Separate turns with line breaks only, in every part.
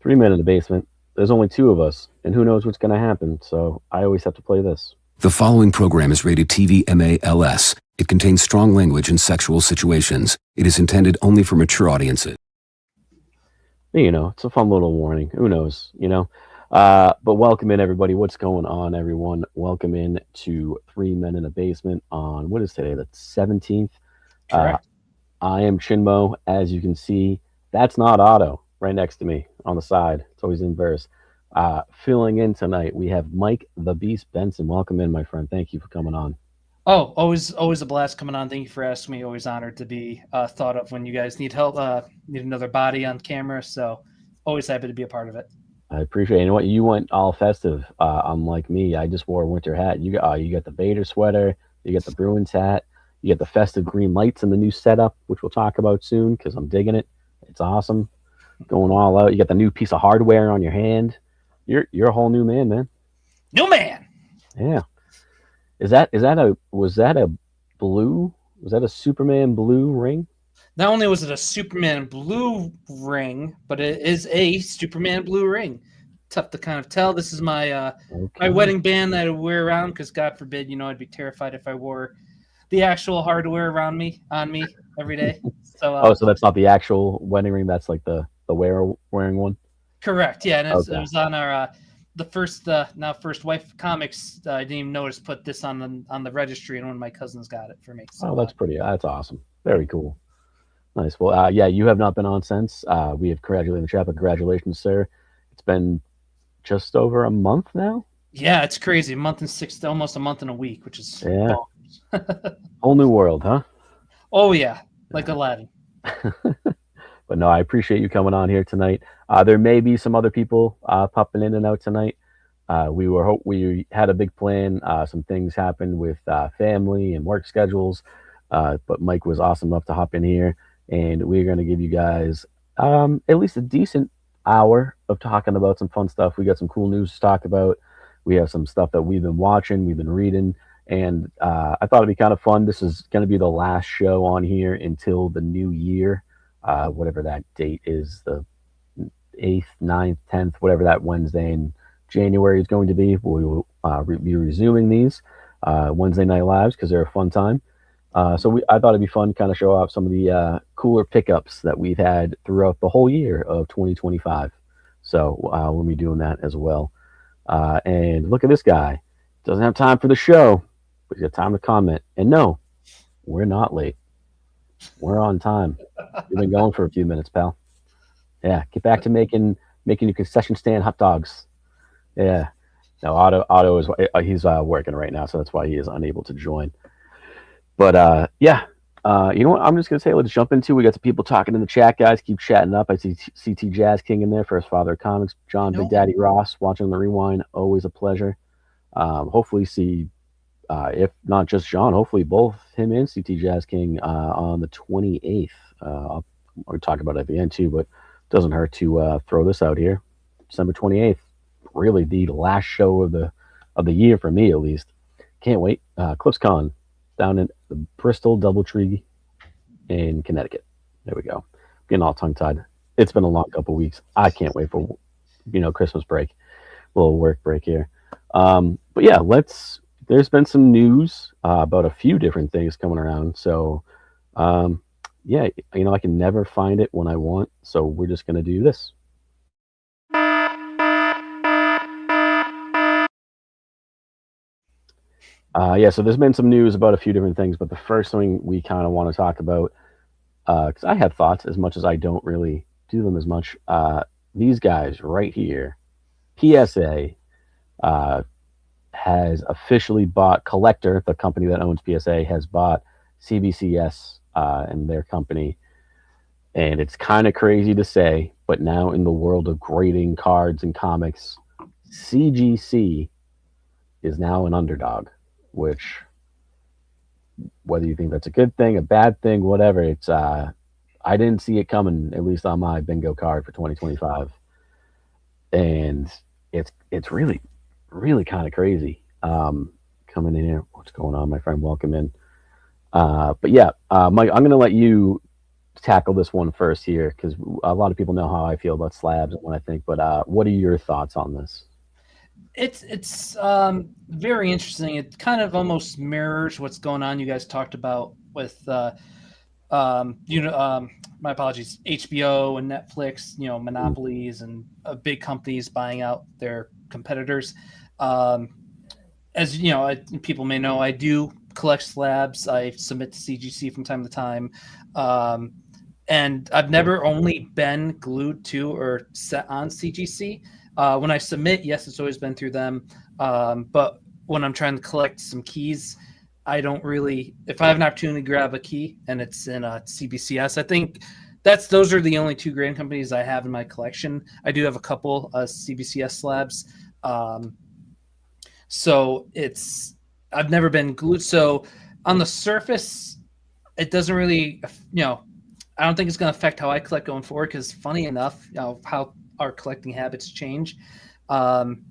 3 men in the basement. There's only two of us, and who knows what's going to happen, so I always have to play this.
The following program is rated TV MALS. It contains strong language and sexual situations. It is intended only for mature audiences.
It's a fun little warning. Who knows? But welcome in, everybody. What's going on, everyone? Welcome in to 3 Men in a Basement on, what is today, the 17th?
Correct.
I am Chinmo. As you can see, that's not Otto right next to me on the side. It's always in verse. Filling in tonight, we have Mike the Beast Benson. Welcome in, my friend. Thank you for coming on.
Oh, always a blast coming on. Thank you for asking me. Always honored to be thought of when you guys need help, need another body on camera. So always happy to be a part of it.
I appreciate it. You know what? You went all festive, unlike me. I just wore a winter hat. You got the Vader sweater, you got the Bruins hat, you got the festive green lights in the new setup, which we'll talk about soon because I'm digging it. It's awesome. Going all out. You got the new piece of hardware on your hand. You're a whole new man.
New man.
Yeah. Was that a Superman blue ring?
Not only was it a Superman blue ring, but it is a Superman blue ring. Tough to kind of tell. This is my my wedding band that I wear around because God forbid, I'd be terrified if I wore the actual hardware on me every day. So
so that's not the actual wedding ring. That's like the wearing one.
Correct. Yeah, and it was on our the first first wife comics. I didn't even notice put this on the registry, and one of my cousins got it for me. So,
that's awesome. Very cool. Nice. Well, you have not been on since. We have congratulated the chat, but congratulations, sir. It's been just over a month now.
Yeah, it's crazy. Almost a month and a week, which is
whole new world, huh?
Oh yeah, like Aladdin.
But no, I appreciate you coming on here tonight. There may be some other people popping in and out tonight. We had a big plan. Some things happened with family and work schedules, but Mike was awesome enough to hop in here, and we're going to give you guys at least a decent hour of talking about some fun stuff. We got some cool news to talk about. We have some stuff that we've been watching, we've been reading, and I thought it'd be kind of fun. This is going to be the last show on here until the new year. Whatever that date is, the 8th, 9th, 10th, whatever that Wednesday in January is going to be. We will be resuming these Wednesday night lives because they're a fun time. So I thought it'd be fun to kind of show off some of the cooler pickups that we've had throughout the whole year of 2025. So we'll be doing that as well. And look at this guy. Doesn't have time for the show, but he's got time to comment. And no, we're not late. We're on time. We've been going for a few minutes, pal. Yeah, get back to making your concession stand hot dogs. Yeah. No, Otto is he's working right now, so that's why he is unable to join. But you know what? I'm just gonna say let's jump into. We got some people talking in the chat, guys. Keep chatting up. I see CT Jazz King in there, First Father of Comics. John Big Daddy Ross watching the rewind. Always a pleasure. Hopefully see. If not just John, hopefully both him and CT Jazz King on the 28th. I'll talk about it at the end too, but it doesn't hurt to throw this out here. December 28th, really the last show of the year for me at least. Can't wait. ClipsCon down in the Bristol Doubletree in Connecticut. There we go. Getting all tongue tied. It's been a long couple weeks. I can't wait for Christmas break, a little work break here. But yeah, there's been some news about a few different things coming around. So, I can never find it when I want. So we're just going to do this. So there's been some news about a few different things. But the first thing we kind of want to talk about, because I have thoughts as much as I don't really do them as much. These guys right here, PSA, has officially bought Collector, the company that owns PSA, has bought CBCS and their company. And it's kind of crazy to say, but now in the world of grading cards and comics, CGC is now an underdog, which, whether you think that's a good thing, a bad thing, whatever, it's I didn't see it coming, at least on my bingo card for 2025. And it's really kind of crazy. Coming in here, what's going on, my friend? Welcome in. But yeah, Mike, I'm going to let you tackle this one first here because a lot of people know how I feel about slabs and what I think. But what are your thoughts on this?
It's very interesting. It kind of almost mirrors what's going on. You guys talked about with my apologies, HBO and Netflix. Monopolies and big companies buying out their competitors. As you know, people may know, I do collect slabs. I submit to CGC from time to time. And I've never only been glued to or set on CGC. When I submit, yes, it's always been through them. But when I'm trying to collect some keys, I don't really, if I have an opportunity to grab a key and it's in a CBCS, I think those are the only two grain companies I have in my collection. I do have a couple CBCS slabs. So I've never been glued. So on the surface, it doesn't really, I don't think it's going to affect how I collect going forward because funny enough, how our collecting habits change. I'm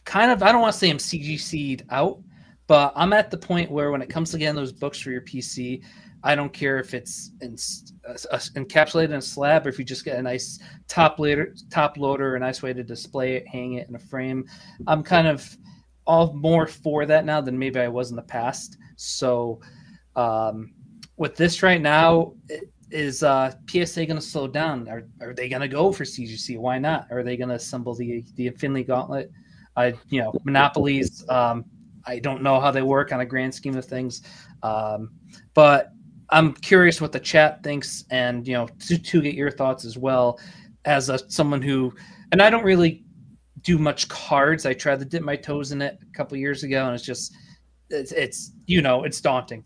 kind of, I don't want to say I'm CGC'd out, but I'm at the point where when it comes to getting those books for your PC, I don't care if it's encapsulated in a slab or if you just get a nice top loader, a nice way to display it, hang it in a frame. I'm kind of all more for that now than maybe I was in the past. So with this right now, is PSA going to slow down? Are they going to go for CGC? Why not? Are they going to assemble the Infinity Gauntlet? Monopolies. I don't know how they work on a grand scheme of things, but I'm curious what the chat thinks, and to get your thoughts as well, as someone who, and I don't really do much cards. I tried to dip my toes in it a couple of years ago, and it's daunting.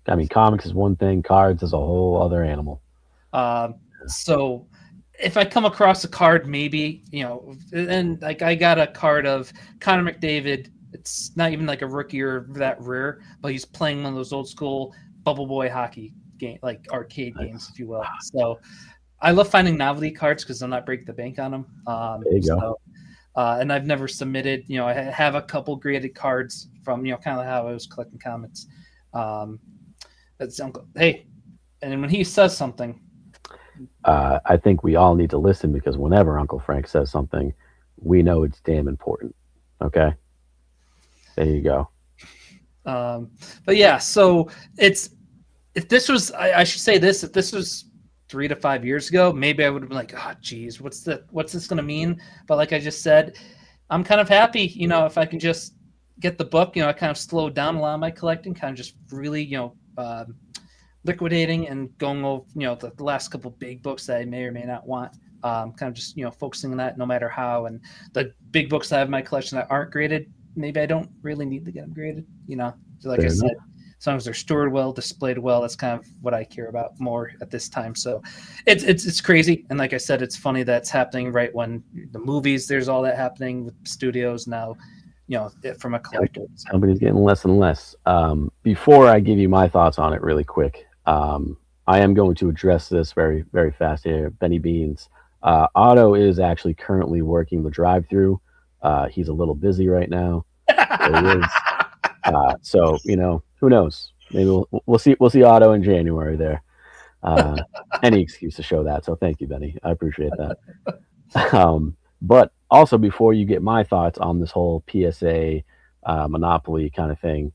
I mean, comics is one thing, cards is a whole other animal.
So if I come across a card, maybe, and like I got a card of Connor McDavid. It's not even like a rookie or that rare, but he's playing one of those old school Bubble Boy hockey game, like arcade games, if you will. So I love finding novelty cards because I'm not breaking the bank on them.
There you go.
And I've never submitted. I have a couple graded cards from kind of how I was collecting comics. That's Uncle. Hey, and when he says something,
I think we all need to listen because whenever Uncle Frank says something, we know it's damn important. Okay, there you go.
But yeah, so if this was, I should say this, if this was 3 to 5 years ago, maybe I would have been like, oh, geez, what's this going to mean? But like I just said, I'm kind of happy, if I can just get the book, I kind of slowed down a lot of my collecting, kind of just really, liquidating and going over, the last couple big books that I may or may not want, kind of just, focusing on that no matter how. And the big books I have in my collection that aren't graded, maybe I don't really need to get them graded, So like I said, as long as they're stored well, displayed well, that's kind of what I care about more at this time. So it's crazy. And like I said, it's funny that's happening right when the movies, there's all that happening with studios now, from a collector.
Company's getting less and less. Before I give you my thoughts on it really quick, I am going to address this very, very fast here. Benny Beans. Otto is actually currently working the drive-through. He's a little busy right now. So who knows? Maybe we'll see Otto in January there. Any excuse to show that. So thank you, Benny. I appreciate that. But also, before you get my thoughts on this whole PSA Monopoly kind of thing,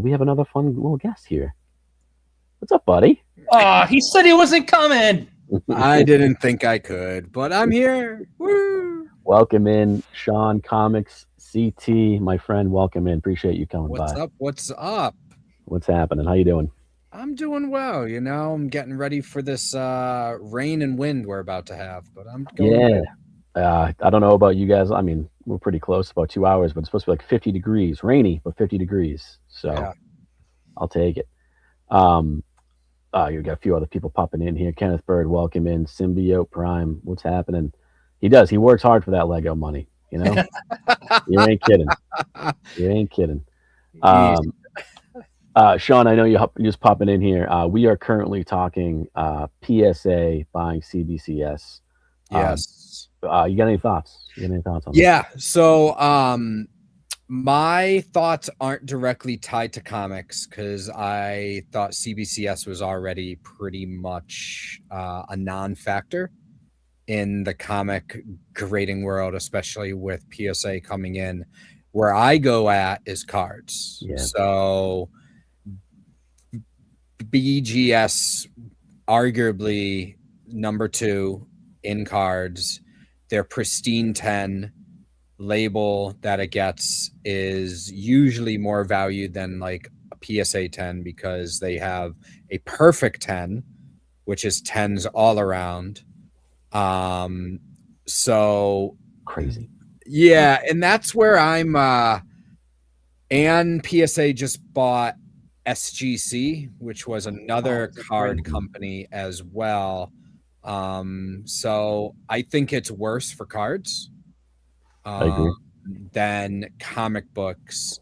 we have another fun little guest here. What's up, buddy?
Oh, he said he wasn't coming.
I didn't think I could, but I'm here. Woo!
Welcome in, Sean Comics CT, my friend. Welcome in. Appreciate you coming
by. What's up?
What's happening? How you doing?
I'm doing well. I'm getting ready for this rain and wind we're about to have, but I'm going
I don't know about you guys. I mean, we're pretty close, about 2 hours, but it's supposed to be like 50 degrees, rainy, but 50 degrees. So yeah. I'll take it. You got a few other people popping in here. Kenneth Bird, welcome in. Symbiote Prime, what's happening? He works hard for that Lego money, You ain't kidding. You ain't kidding. Sean, I know you're just popping in here. We are currently talking PSA buying CBCS.
Yes.
You got any thoughts? On
that? So My thoughts aren't directly tied to comics because I thought CBCS was already pretty much a non-factor in the comic grading world, especially with PSA coming in. Where I go at is cards.
Yeah.
So BGS, arguably number 2 in cards. Their pristine 10 label that it gets is usually more valued than like a PSA 10 because they have a perfect 10, which is 10s all around. So
Crazy.
yeah, and that's where I'm and PSA just bought SGC, which was another card company as well. So I think it's worse for cards
I agree.
than comic books.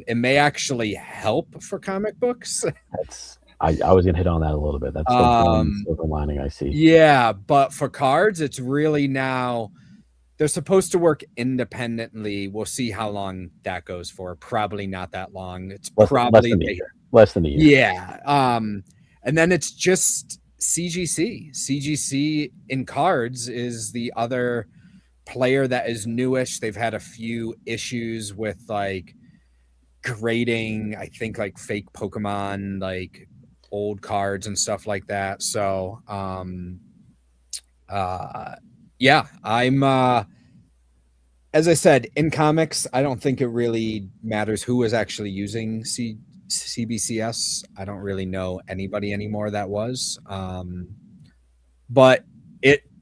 It may actually help for comic books.
That's I was gonna hit on that a little bit. That's the one silver lining I see.
Yeah, but for cards, it's really now they're supposed to work independently. We'll see how long that goes for. Probably not that long. It's probably
less than a year.
Yeah. And then it's just CGC. CGC in cards is the other player that is newish. They've had a few issues with like grading, I think like fake Pokemon, like old cards and stuff like that. So yeah, I'm as I said, in comics, I don't think it really matters who is actually using CBCS. I don't really know anybody anymore that was. But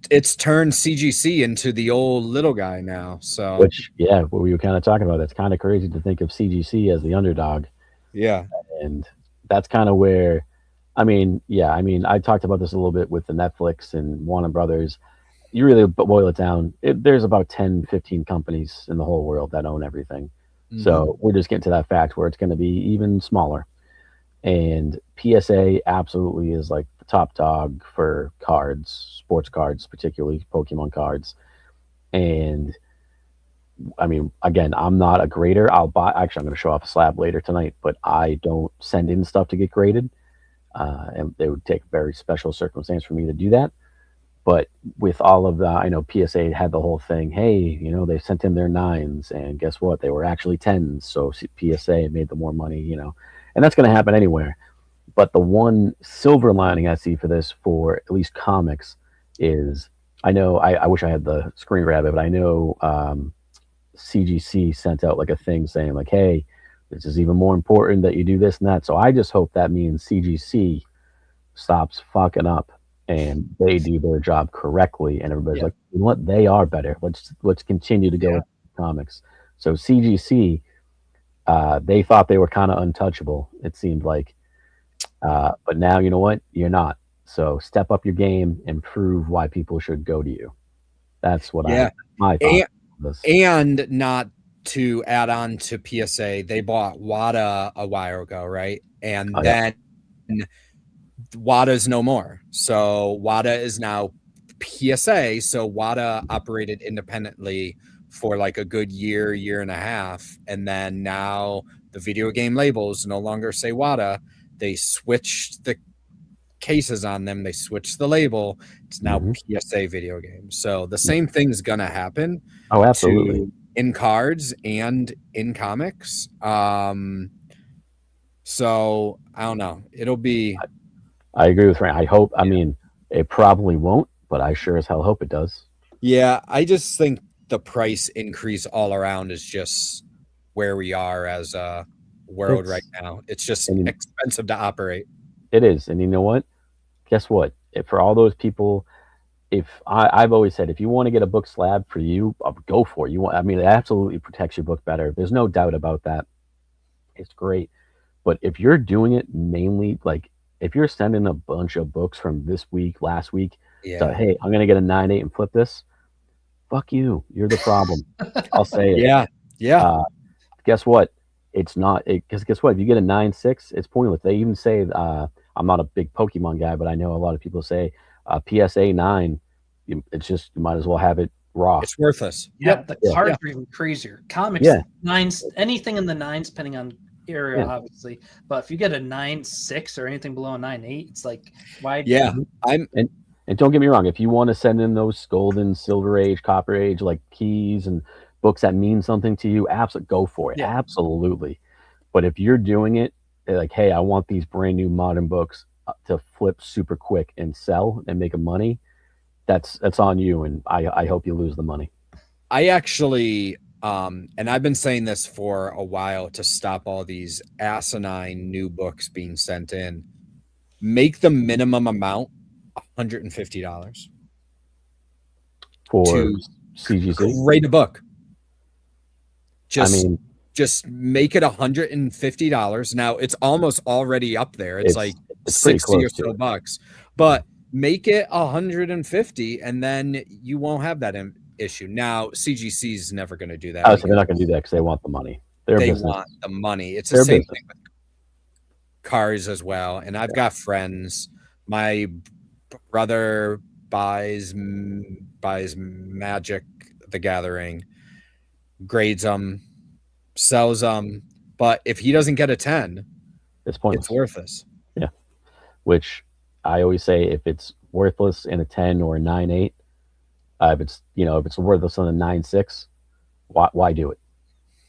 it's turned CGC into the old little guy now. So
which, yeah, what we were kind of talking about, it's kind of crazy to think of CGC as the underdog.
Yeah.
And that's kind of where, I mean, I talked about this a little bit with the Netflix and Warner Brothers. You really boil it down, there's about 10, 15 companies in the whole world that own everything. Mm-hmm. So we're just getting to that fact where it's going to be even smaller. And PSA absolutely is like the top dog for cards, sports cards, particularly Pokemon cards. And I mean, again, I'm not a grader. I'm going to show off a slab later tonight, but I don't send in stuff to get graded. And it would take a very special circumstance for me to do that. But with all of the, I know PSA had the whole thing, hey, they sent in their 9s, and guess what? They were actually 10s. So PSA made them more money, and that's going to happen anywhere. But the one silver lining I see for this, for at least comics, is I know, I wish I had the screen grab it, but I know CGC sent out like a thing saying like, hey, this is even more important that you do this and that. So I just hope that means CGC stops fucking up and they do their job correctly, and everybody's like, you know what, they are better. Let's continue to go with comics. So CGC, they thought they were kind of untouchable, it seemed like, but now you know what, you're not. So step up your game and prove why people should go to you. That's what my thought.
And not to add on to PSA, they bought WATA a while ago, right? And then WATA's no more. So WATA is now PSA. So WATA operated independently for like a good year and a half. And then now the video game labels no longer say WATA. They switched the cases on them. They switched the label. It's now PSA video games. So the same thing's going to happen.
Oh, absolutely.
In cards and in comics. So I don't know. It'll be...
I agree with Frank. I hope, I mean, it probably won't, but I sure as hell hope it does.
Yeah, I just think the price increase all around is just where we are as a world right now. It's just expensive to operate.
It is. And you know what? Guess what? For all those people, I've always said, if you want to get a book slab for you, go for it. It absolutely protects your book better. There's no doubt about that. It's great. But if you're doing it mainly, like, if you're sending a bunch of books from this week, last week, so, hey, I'm going to get a 9.8 and flip this, fuck you. You're the problem. I'll say it.
Yeah.
Guess what? It's not, because guess what? If you get a 9.6, it's pointless. They even say, I'm not a big Pokemon guy, but I know a lot of people say PSA 9, it's just, you might as well have it raw.
It's worthless.
Yeah,
Yep.
the cards are even crazier. Comics,
Yeah.
nines, anything in the nines, depending on area,
Yeah.
obviously. But if you get a 9.6 or anything below a 9.8, it's like, why?
Yeah.
And don't get me wrong, if you want to send in those golden, silver age, copper age, like keys and books that mean something to you, absolutely go for it.
Yeah.
Absolutely. But if you're doing it like, hey, I want these brand new modern books to flip super quick and sell and make money, that's on you. And I hope you lose the money.
I actually, and I've been saying this for a while to stop all these asinine new books being sent in. Make the minimum amount $150
For
to
CGC.
rate a book.
I mean,
just make it $150. Now it's almost already up there. It's like
it's pretty
60 or
close to
so
it.
bucks, but make it 150 and then you won't have that issue. Now CGC is never going to do that.
Oh, so they're not going to do that because they want the money.
They want the money. It's the same thing with cars as well. And I've got friends. My brother buys Magic the Gathering, grades them, sells them, but if he doesn't get a 10,
it's pointless.
It's worthless.
Yeah, which I always say, if it's worthless in a 10 or a 9.8, if it's worthless on a 9.6, why do it?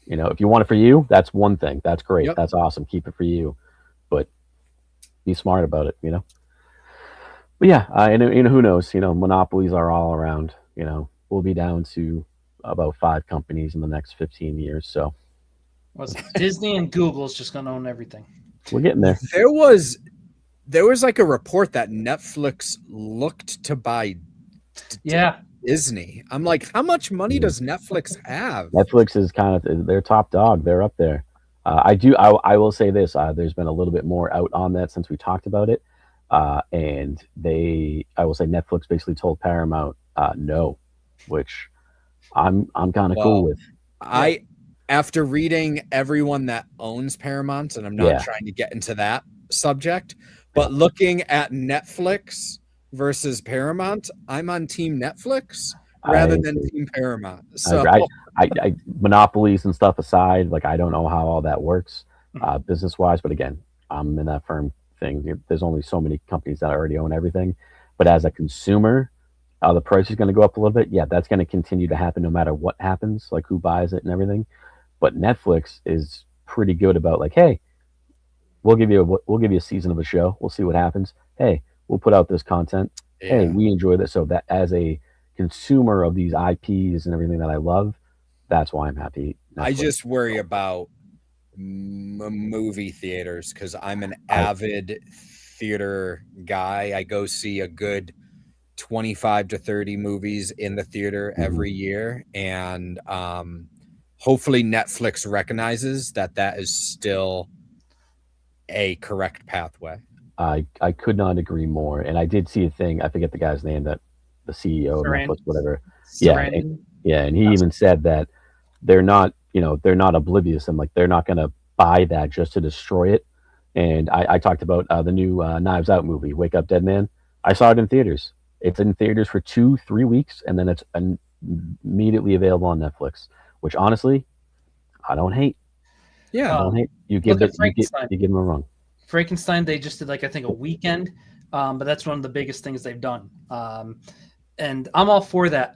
If you want it for you, that's one thing. That's great.
Yep.
That's awesome. Keep it for you, but be smart about it. But yeah, and who knows? Monopolies are all around. We'll be down to about 5 companies in the next 15 years. So
Disney and Google's just gonna own everything.
We're getting there.
There was like a report that Netflix looked to buy Disney. I'm like, how much money does Netflix have?
Netflix is kind of their top dog. They're up there. I will say this. There's been a little bit more out on that since we talked about it. And I will say Netflix basically told Paramount no, which I'm kind of cool with.
After reading everyone that owns Paramount, and I'm not trying to get into that subject, but looking at Netflix versus Paramount, I'm on Team Netflix rather than Team Paramount. So
I monopolies and stuff aside, like, I don't know how all that works business wise, but again, I'm in that firm thing. There's only so many companies that already own everything, but as a consumer, the price is going to go up a little bit. Yeah, that's going to continue to happen no matter what happens, like who buys it and everything. But Netflix is pretty good about, like, hey, we'll give you a season of a show. We'll see what happens. Hey, we'll put out this content. Yeah. Hey, we enjoy this. So that as a consumer of these IPs and everything that I love, that's why I'm happy. Netflix.
I just worry about movie theaters because I'm an avid theater guy. I go see a good 25 to 30 movies in the theater every year, and hopefully Netflix recognizes that is still a correct pathway.
I could not agree more. And I did see a thing, I forget the guy's name, that the CEO of Netflix, whatever. And he even said that they're not oblivious, and like they're not going to buy that just to destroy it. And I talked about the new Knives Out movie, Wake Up Dead Man. I saw it in theaters. It's in theaters for 2-3 weeks, and then it's immediately available on Netflix, which honestly, I don't hate.
Yeah,
I don't hate. You give them a run.
Frankenstein, they just did, like, I think a weekend, but that's one of the biggest things they've done. And I'm all for that.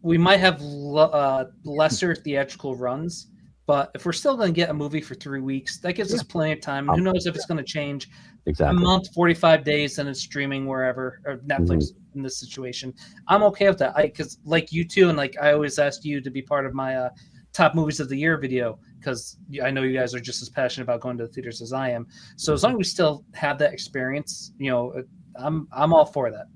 We might have lesser theatrical runs, but if we're still going to get a movie for 3 weeks, that gives us plenty of time. Who knows if it's going to change?
Exactly.
A month, 45 days, and it's streaming wherever, or Netflix in this situation. I'm okay with that. Because like you too, and like I always asked you to be part of my top movies of the year video, because I know you guys are just as passionate about going to the theaters as I am. So as long as we still have that experience, I'm all for that.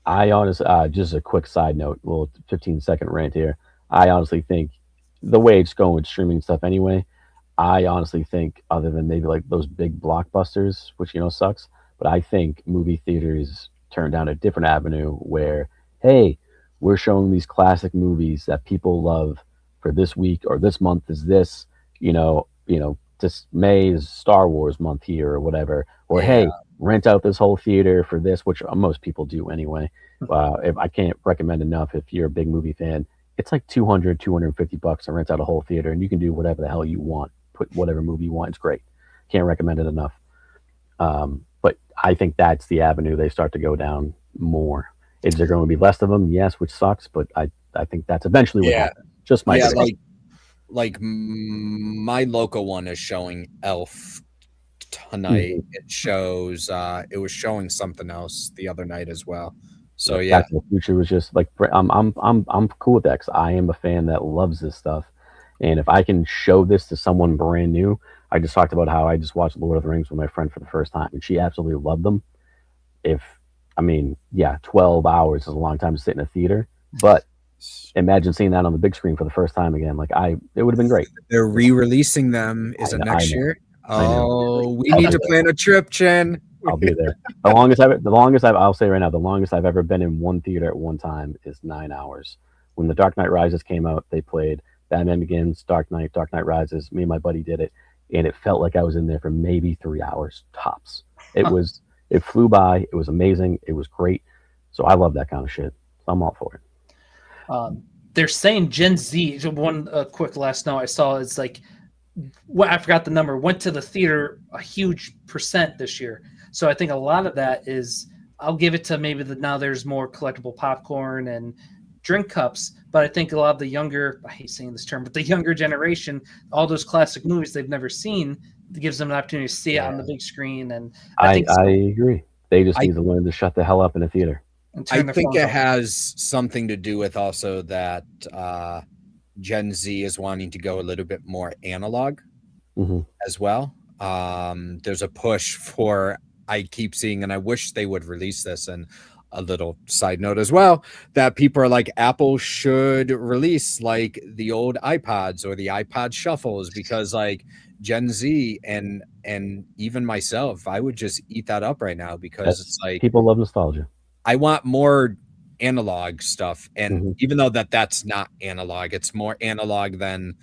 I honestly, just a quick side note, little 15-second rant here. I honestly think the way it's going with streaming stuff anyway, I honestly think, other than maybe like those big blockbusters, which sucks, but I think movie theaters turn down a different avenue where, hey, we're showing these classic movies that people love for this week, or this month is this, this May is Star Wars month here or whatever, or hey, rent out this whole theater for this, which most people do anyway. If I can't recommend enough, if you're a big movie fan, it's like 200, $250 to rent out a whole theater, and you can do whatever the hell you want, put whatever movie you want. It's great. Can't recommend it enough. But I think that's the avenue they start to go down more. Is there going to be less of them? Yes, which sucks, but I think that's eventually what happens. Just my
my local one is showing Elf tonight.
Mhm.
It shows it was showing something else the other night as well. So
Like,
yeah,
Back to the Future was just like I'm cool with that because I am a fan that loves this stuff, and if I can show this to someone brand new, I just talked about how I just watched Lord of the Rings with my friend for the first time, and she absolutely loved them. If I mean, yeah, 12 hours is a long time to sit in a theater, but imagine seeing that on the big screen for the first time again. Like it would have been great.
they're re-releasing them. Is it next year?
I know.
Oh, we need to plan a trip, Chen.
I'll be there. I'll say right now, the longest I've ever been in one theater at one time is 9 hours. When The Dark Knight Rises came out, they played Batman Begins, Dark Knight Rises. Me and my buddy did it, and it felt like I was in there for maybe 3 hours tops. It flew by. It was amazing. It was great. So I love that kind of shit. So I'm all for it.
They're saying Gen Z. One quick last note I saw is like, I forgot the number. Went to the theater a huge percent this year. So I think a lot of that is. I'll give it to maybe now there's more collectible popcorn and drink cups. But I think a lot of the younger, I hate saying this term, but the younger generation, all those classic movies they've never seen, it gives them an opportunity to see it on the big screen. And
I agree. They just need to learn to shut the hell up in a theater.
I think it has something to do with also that Gen Z is wanting to go a little bit more analog as well. There's a push for, I keep seeing, and I wish they would release this, and a little side note as well, that people are like, Apple should release like the old iPods or the iPod shuffles, because like Gen Z and even myself, I would just eat that up right now, because it's like
people love nostalgia.
I want more analog stuff, and even though that's not analog, it's more analog than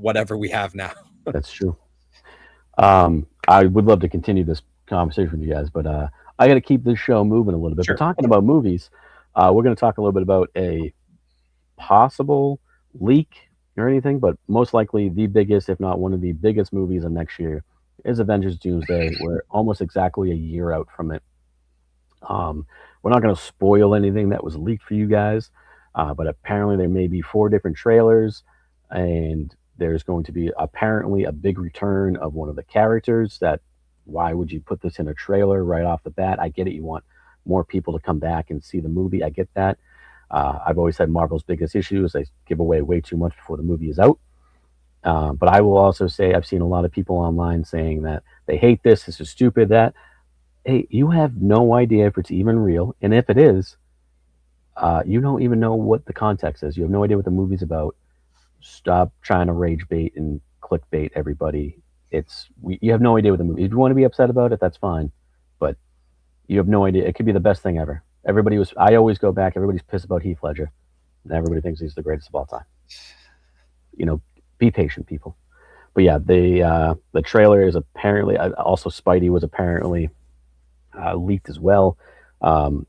whatever we have now.
That's true. I would love to continue this conversation with you guys, but I got to keep this show moving a little bit.
Sure.
But talking about movies, we're going to talk a little bit about a possible leak or anything, but most likely the biggest, if not one of the biggest movies of next year is Avengers Doomsday. We're almost exactly a year out from it. We're not going to spoil anything that was leaked for you guys, but apparently there may be 4 different trailers, and there's going to be apparently a big return of one of the characters. That why would you put this in a trailer right off the bat? I get it. You want more people to come back and see the movie. I get that. I've always said Marvel's biggest issue is they give away way too much before the movie is out. But I will also say I've seen a lot of people online saying that they hate this. This is stupid. That, hey, you have no idea if it's even real. And if it is, you don't even know what the context is. You have no idea what the movie's about. Stop trying to rage bait and clickbait everybody. You have no idea what the movie. If you want to be upset about it, that's fine. But you have no idea. It could be the best thing ever. I always go back. Everybody's pissed about Heath Ledger. And everybody thinks he's the greatest of all time. Be patient, people. But yeah, the trailer is apparently, also Spidey was apparently leaked as well.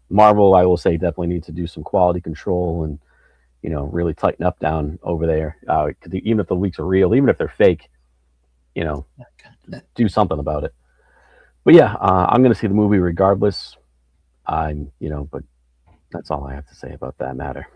Marvel, I will say, definitely needs to do some quality control and really tighten up down over there. Even if the leaks are real, even if they're fake, do something about it. But yeah, I'm going to see the movie regardless. But that's all I have to say about that matter.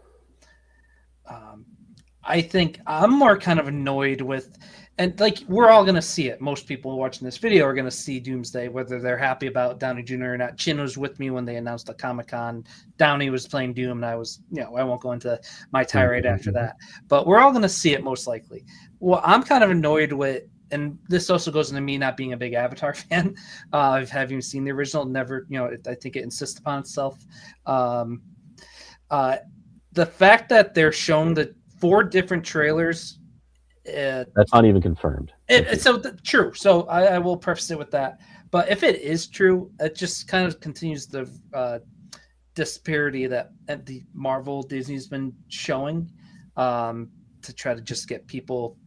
I think I'm more kind of annoyed with, and like we're all going to see it. Most people watching this video are going to see Doomsday, whether they're happy about Downey Jr. or not. Chin was with me when they announced the Comic-Con. Downey was playing Doom, and I was, I won't go into my tirade after that. But we're all going to see it most likely. Well, I'm kind of annoyed with, and this also goes into me not being a big Avatar fan. I've haven't seen the original. Never, I think it insists upon itself. The fact that they're showing the 4 different trailers.
That's not even confirmed.
True. So I will preface it with that. But if it is true, it just kind of continues the disparity that the Marvel Disney's been showing to try to just get people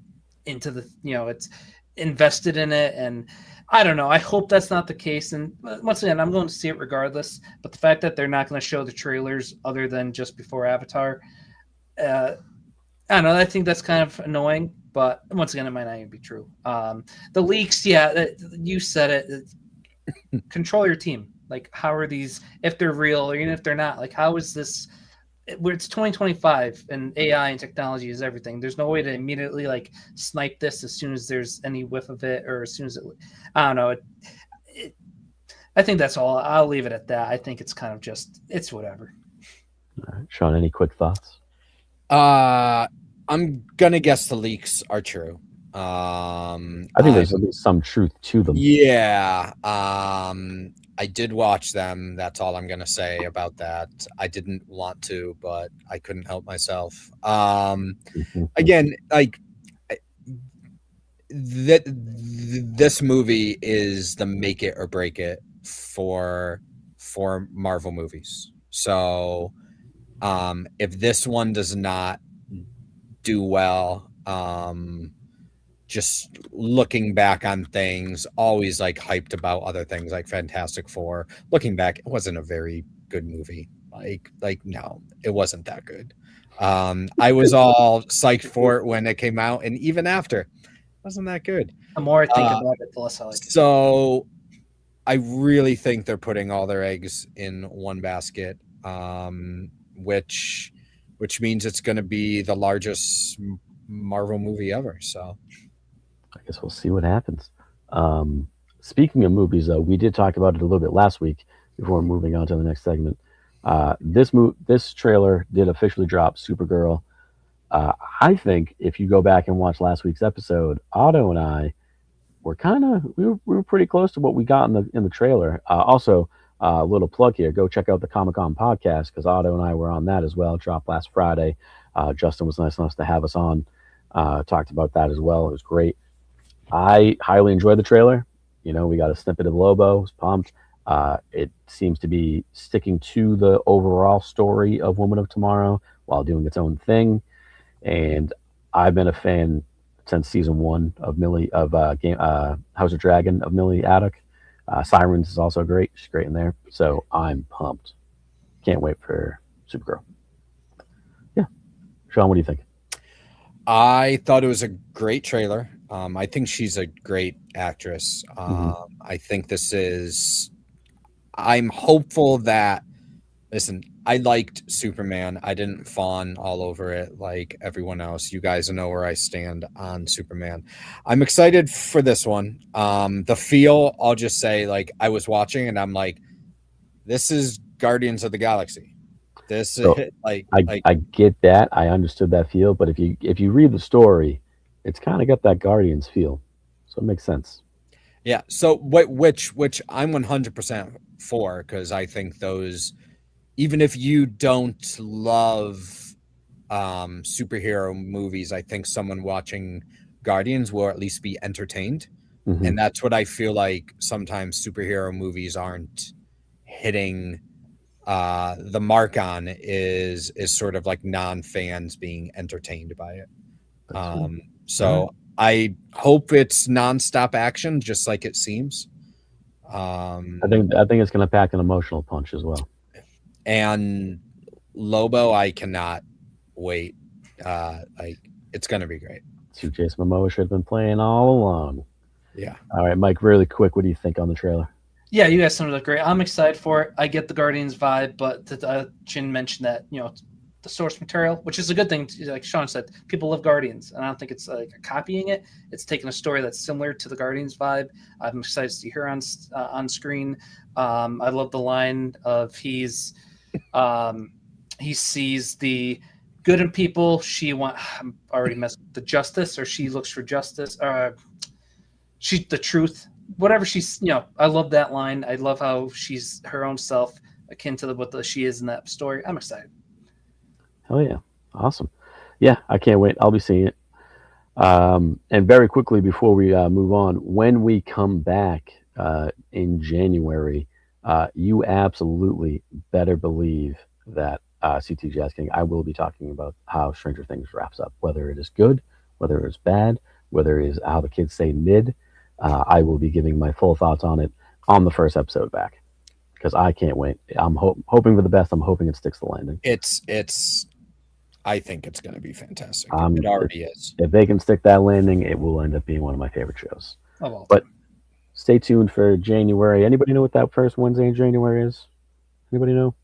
into the, it's invested in it. And I don't know. I hope that's not the case. And once again, I'm going to see it regardless. But the fact that they're not going to show the trailers other than just before Avatar, I don't know. I think that's kind of annoying, but once again, it might not even be true. The leaks, you said it. Control your team. Like, how are these, if they're real or even if they're not, like, how is this, where it's 2025 and AI and technology is everything. There's no way to immediately like snipe this as soon as there's any whiff of it, or as soon as I don't know. I think that's all. I'll leave it at that. I think it's kind of just, it's whatever.
All right. Sean, any quick thoughts?
I'm gonna guess the leaks are true.
I think there's at least some truth to them.
Yeah. I did watch them. That's all I'm gonna say about that. I didn't want to, but I couldn't help myself. Again, like this movie is the make it or break it for Marvel movies. So if this one does not do well, just looking back on things, always like hyped about other things like Fantastic Four. Looking back, it wasn't a very good movie. Like no, it wasn't that good. I was all psyched for it when it came out, and even after, it wasn't that good.
The more I think about it, the less I like it.
So I really think they're putting all their eggs in one basket, which means it's going to be the largest Marvel movie ever. So
I guess we'll see what happens. Speaking of movies, we did talk about it a little bit last week before moving on to the next segment. This trailer did officially drop, Supergirl. I think if you go back and watch last week's episode, Otto and I were we were pretty close to what we got in the trailer. Also, a little plug here: go check out the Comic-Con podcast, because Otto and I were on that as well. It dropped last Friday. Justin was nice enough to have us on. Talked about that as well. It was great. I highly enjoyed the trailer. You know, we got a snippet of Lobo. I was pumped. It seems to be sticking to the overall story of Woman of Tomorrow while doing its own thing. And I've been a fan since season 1 of House of Dragon of Millie Addock. Sirens is also great. She's great in there. So I'm pumped. Can't wait for Supergirl. Yeah. Sean, what do you think?
I thought it was a great trailer. I think she's a great actress. I think I'm hopeful that, listen, I liked Superman. I didn't fawn all over it like everyone else. You guys know where I stand on Superman. I'm excited for this one. The feel, I'll just say, like, I was watching and I'm like, this is Guardians of the Galaxy. This is I
get that. I understood that feel, but if you read the story, it's kind of got that Guardians feel, so it makes sense.
Yeah. So which I'm 100% for, because I think those, even if you don't love superhero movies, I think someone watching Guardians will at least be entertained, and that's what I feel like sometimes superhero movies aren't hitting the mark on, is sort of like non-fans being entertained by it. So I hope it's nonstop action, just like it seems.
I think it's going to pack an emotional punch as well.
And Lobo, I cannot wait. It's going to be great.
It's who Jason Momoa should have been playing all along.
Yeah.
All right, Mike, really quick, what do you think on the trailer?
Yeah, you guys sounded great. I'm excited for it. I get the Guardians vibe, but Jin mentioned that, the source material, which is a good thing. Like Sean said, people love Guardians, and I don't think it's like copying it. It's taking a story that's similar to the Guardians vibe. I'm excited to see her on screen. I love the line of he sees the good in people. I'm already messed with the justice, or she looks for justice. She's the truth. Whatever she's, I love that line. I love how she's her own self, akin to what she is in that story. I'm excited.
Hell yeah. Awesome. Yeah, I can't wait. I'll be seeing it. And very quickly before we move on, when we come back in January, you absolutely better believe that CT Jazz King, I will be talking about how Stranger Things wraps up, whether it is good, whether it's bad, whether it is how the kids say mid. I will be giving my full thoughts on it on the first episode back, because I can't wait. I'm hoping for the best. I'm hoping it sticks the landing.
It's I think it's going to be fantastic.
Um,
It already is.
If they can stick that landing, it will end up being one of my favorite shows.
Oh, well.
But stay tuned for January. Anybody know what that first Wednesday in January is? Anybody know?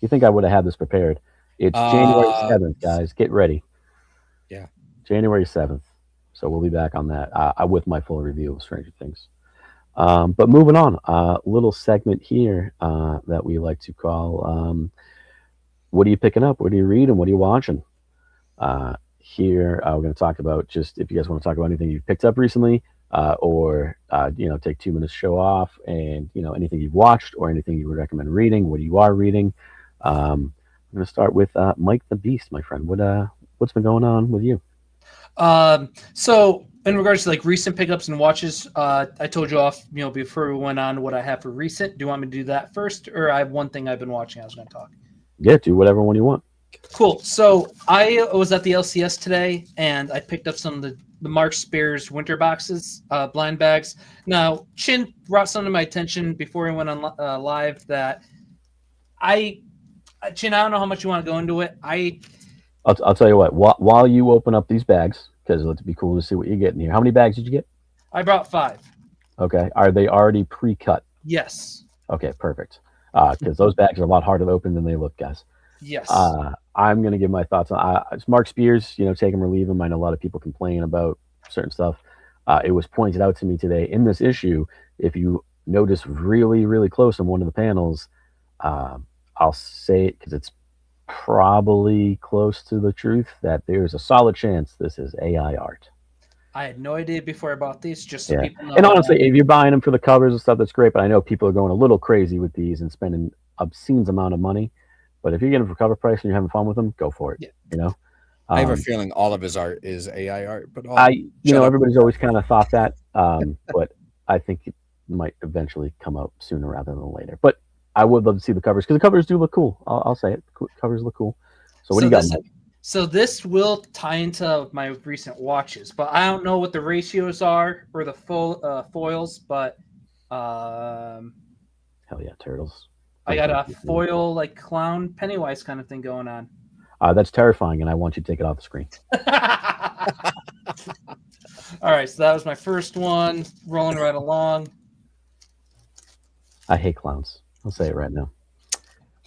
You think I would have had this prepared? It's January 7th, guys. Get ready.
Yeah.
January 7th. So we'll be back on that with my full review of Stranger Things. But moving on, a little segment here that we like to call what are you picking up? What are you reading? What are you watching? Here, we're going to talk about just if you guys want to talk about anything you've picked up recently or, take 2 minutes to show off and, anything you've watched or anything you would recommend reading, what you are reading. I'm going to start with Mike the Beast, my friend. What's been going on with you?
So in regards to like recent pickups and watches, I told you off, before we went on what I have for recent. Do you want me to do that first, or I have one thing I've been watching I was going to talk?
Yeah, do whatever one you want.
Cool. So I was at the LCS today, and I picked up some of the Mark Spears winter boxes, blind bags. Now, Chin brought something to my attention before we went on live that Chin, I don't know how much you want to go into it.
I'll tell you what. While you open up these bags, because it'll be cool to see what you get in here. How many bags did you get?
I brought 5.
Okay. Are they already pre-cut?
Yes.
Okay, perfect. Because those bags are a lot harder to open than they look, guys.
Yes.
I'm going to give my thoughts on it's Mark Spears, take him or leave him. I know a lot of people complain about certain stuff. It was pointed out to me today in this issue. If you notice really, really close on one of the panels, I'll say it because it's probably close to the truth that there's a solid chance this is AI art.
I had no idea before I bought these, just so people know.
And honestly, if you're buying them for the covers and stuff, that's great. But I know people are going a little crazy with these and spending obscene amount of money. But if you're getting them for cover price and you're having fun with them, go for it.
Yeah.
I have a feeling all of his art is AI art, but
everybody's always kind of thought that. But I think it might eventually come out sooner rather than later. But I would love to see the covers because the covers do look cool. I'll say it. Covers look cool. So what do you got, Mike?
So this will tie into my recent watches, but I don't know what the ratios are or the full foils. But
hell yeah, turtles!
I got a foil like clown Pennywise kind of thing going on.
That's terrifying, and I want you to take it off the screen.
All right, so that was my first one. Rolling right along.
I hate clowns. I'll say it right now.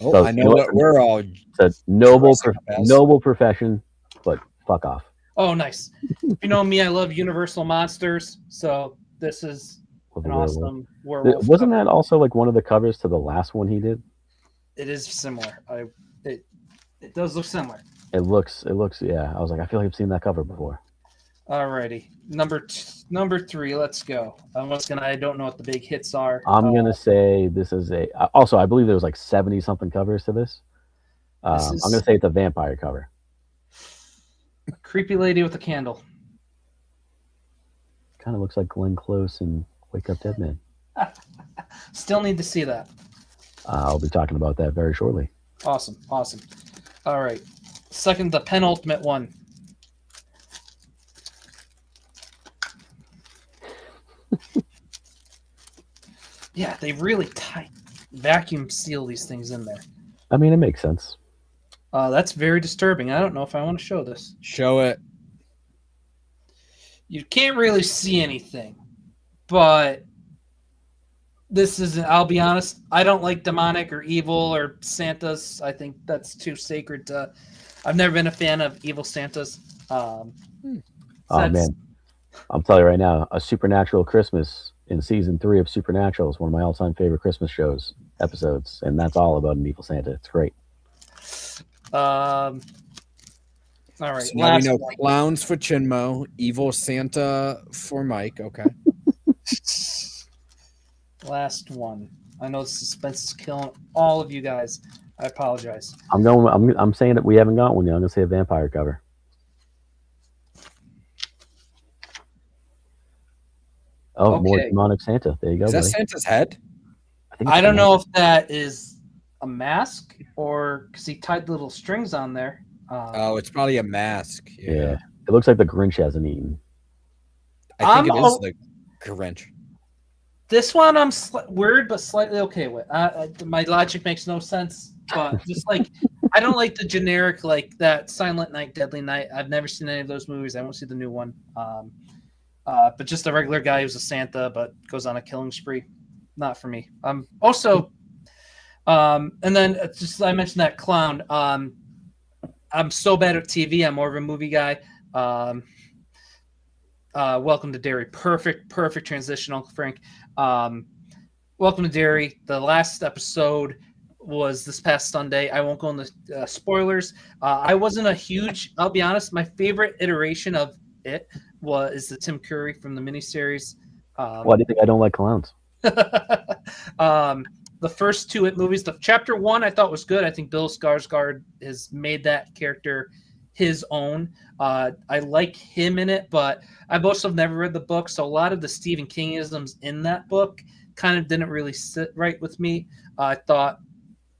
Oh, so, I know that we're all.
It's a noble profession, but fuck off.
Oh, nice. You know me, I love Universal Monsters, so this is an awesome werewolf.
Wasn't that also like one of the covers to the last one he did?
It is similar. It does look similar.
It looks. Yeah, I was like, I feel like I've seen that cover before.
Alrighty, number 3. Let's go. I don't know what the big hits are.
I'm gonna say this is a. Also, I believe there was like 70 something covers to this. I'm gonna say it's a vampire cover.
A creepy lady with a candle.
Kind of looks like Glenn Close and Wake Up Dead Man.
Still need to see that.
I'll be talking about that very shortly.
Awesome. All right, the penultimate one. Yeah, they really vacuum seal these things in there.
I mean, it makes sense.
That's very disturbing. I don't know if I want to show this.
Show it.
You can't really see anything, but this isn't. I'll be honest. I don't like demonic or evil or Santas. I think that's too sacred to. I've never been a fan of evil Santas.
Oh man, I'm telling you right now, A Supernatural Christmas in season 3 of Supernatural is one of my all-time favorite Christmas episodes, and that's all about an evil Santa. It's great.
All right.
So now we know clowns for Chinmo, evil Santa for Mike. Okay.
Last one. I know the suspense is killing all of you guys. I apologize.
I'm saying that we haven't got one yet. I'm gonna say a vampire cover. Oh, okay. More demonic Santa. There you go.
Is that Santa's head?
I don't know if that is a mask or because he tied little strings on there.
It's probably a mask.
Yeah. It looks like the Grinch hasn't eaten.
I think it is the Grinch.
This one I'm weird but slightly okay with. My logic makes no sense, but just like I don't like the generic, like that Silent Night, Deadly Night. I've never seen any of those movies. I won't see the new one. But just a regular guy who's a Santa but goes on a killing spree. Not for me. Also, and then just I mentioned that clown. I'm so bad at TV. I'm more of a movie guy. Welcome to Derry. Perfect transition, Uncle Frank. Welcome to Derry. The last episode was this past Sunday. I won't go into spoilers. I wasn't a huge, I'll be honest, my favorite iteration of it is the Tim Curry from the miniseries.
Why do you think I don't like clowns?
The first two It movies, the chapter 1 I thought was good. I think Bill Skarsgård has made that character his own. I like him in it, but I've also never read the book, so a lot of the Stephen Kingisms in that book kind of didn't really sit right with me. I thought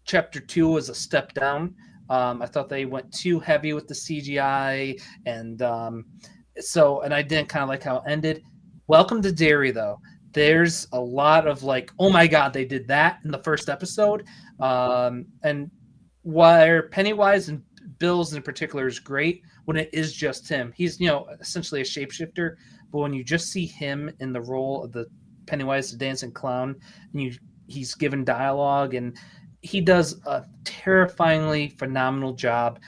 chapter 2 was a step down. I thought they went too heavy with the CGI, and I didn't kind of like how it ended. Welcome to Derry, though. There's a lot of like, oh my God, they did that in the first episode. And where Pennywise and Bill's in particular is great when it is just him. He's, essentially a shapeshifter, but when you just see him in the role of the Pennywise, the dancing clown, and he's given dialogue, and he does a terrifyingly phenomenal job.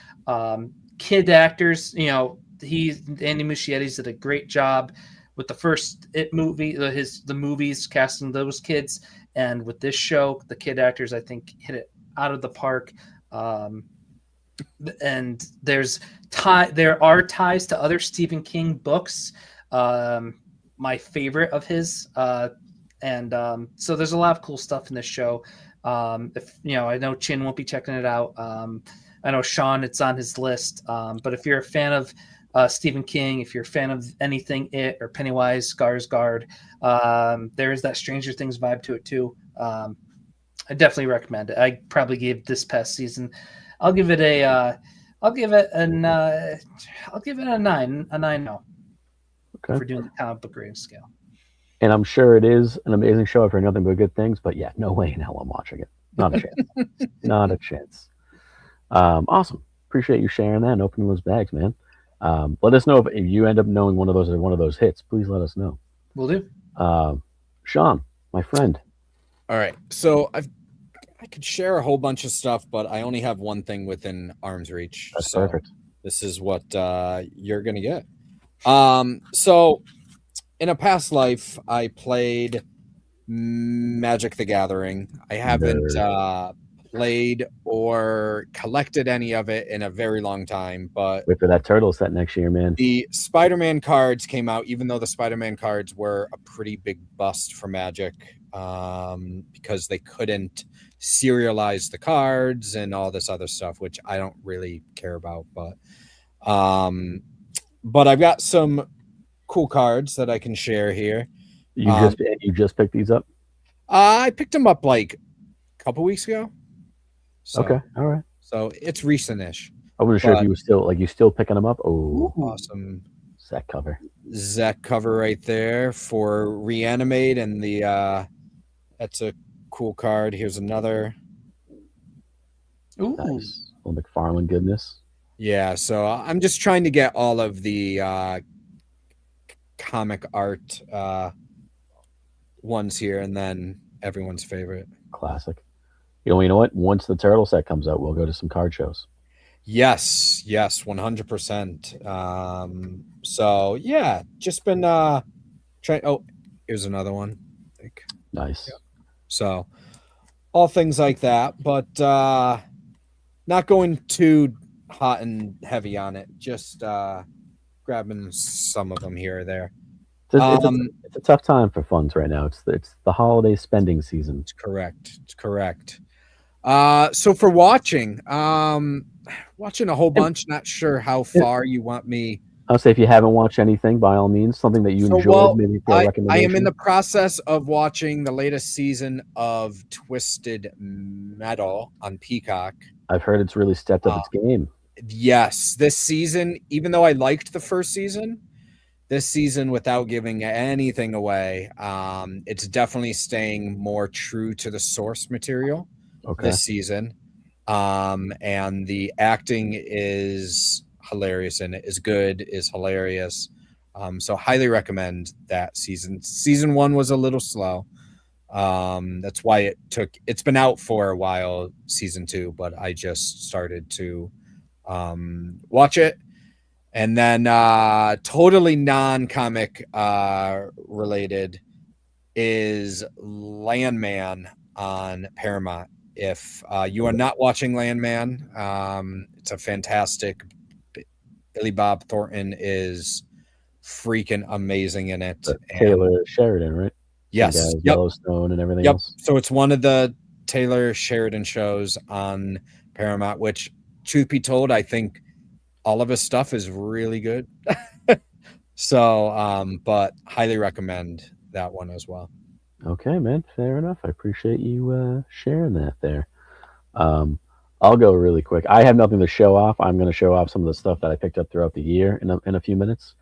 Kid actors, Andy Muschietti did a great job with the first It movie, the movies, casting those kids, and with this show, the kid actors I think hit it out of the park. And there are ties to other Stephen King books. My favorite of his, so there's a lot of cool stuff in this show. If I know Chin won't be checking it out. I know Sean, it's on his list. But if you're a fan of Stephen King, if you're a fan of anything It or Pennywise, Skarsgård, there is that Stranger Things vibe to it too. I definitely recommend it. I probably gave this past season, I'll give it a 9 now.
Okay.
For doing the comic book rating scale.
And I'm sure it is an amazing show. I've heard nothing but good things, but yeah, no way in hell I'm watching it. Not a chance. Not a chance. Awesome. Appreciate you sharing that and opening those bags, man. Let us know if you end up knowing one of those hits. Please let us know.
Will do.
Sean, my friend.
All right. So I could share a whole bunch of stuff, but I only have one thing within arm's reach.
That's perfect.
This is what you're gonna get. So in a past life, I played Magic the Gathering. I haven't played or collected any of it in a very long time, but
wait for that turtle set next year, man.
The Spider-Man cards came out, even though the Spider-Man cards were a pretty big bust for Magic, because they couldn't serialize the cards and all this other stuff, which I don't really care about, but I've got some cool cards that I can share here.
You just picked these up?
I picked them up like a couple weeks ago. So,
okay, all right.
So it's recent-ish.
I wasn't sure if you were still picking them up. Oh,
awesome!
Zach cover
right there for Reanimate, and that's a cool card. Here's another.
Ooh,
nice. Little McFarlane goodness.
Yeah, so I'm just trying to get all of the comic art ones here, and then everyone's favorite.
Classic. You know what? Once the turtle set comes out, we'll go to some card shows.
Yes, 100%. So yeah, just been trying. Oh, here's another one. I think.
Nice.
Yeah. So all things like that, but not going too hot and heavy on it. Just grabbing some of them here or there.
It's a tough time for funds right now. It's the holiday spending season.
It's correct. So for watching a whole bunch. Not sure how far you want me.
I'll say if you haven't watched anything, by all means, something that you enjoyed. Maybe
I am in the process of watching the latest season of Twisted Metal on Peacock.
I've heard it's really stepped up its game.
Yes, this season, even though I liked the first season, this season, without giving anything away, it's definitely staying more true to the source material this season. And the acting is hilarious and it is good, is hilarious. So highly recommend that season. Season 1 was a little slow. That's why it's been out for a while, season 2, but I just started to watch it. And then totally non-comic related is Landman on Paramount. If you are not watching Landman, it's a fantastic. Billy Bob Thornton is freaking amazing in it.
Taylor Sheridan, right?
Yes.
Yep. Yellowstone and everything else.
So it's one of the Taylor Sheridan shows on Paramount, which, truth be told, I think all of his stuff is really good. So, but highly recommend that one as well.
Okay, man. Fair enough. I appreciate you sharing that there. I'll go really quick. I have nothing to show off. I'm going to show off some of the stuff that I picked up throughout the year in a few minutes.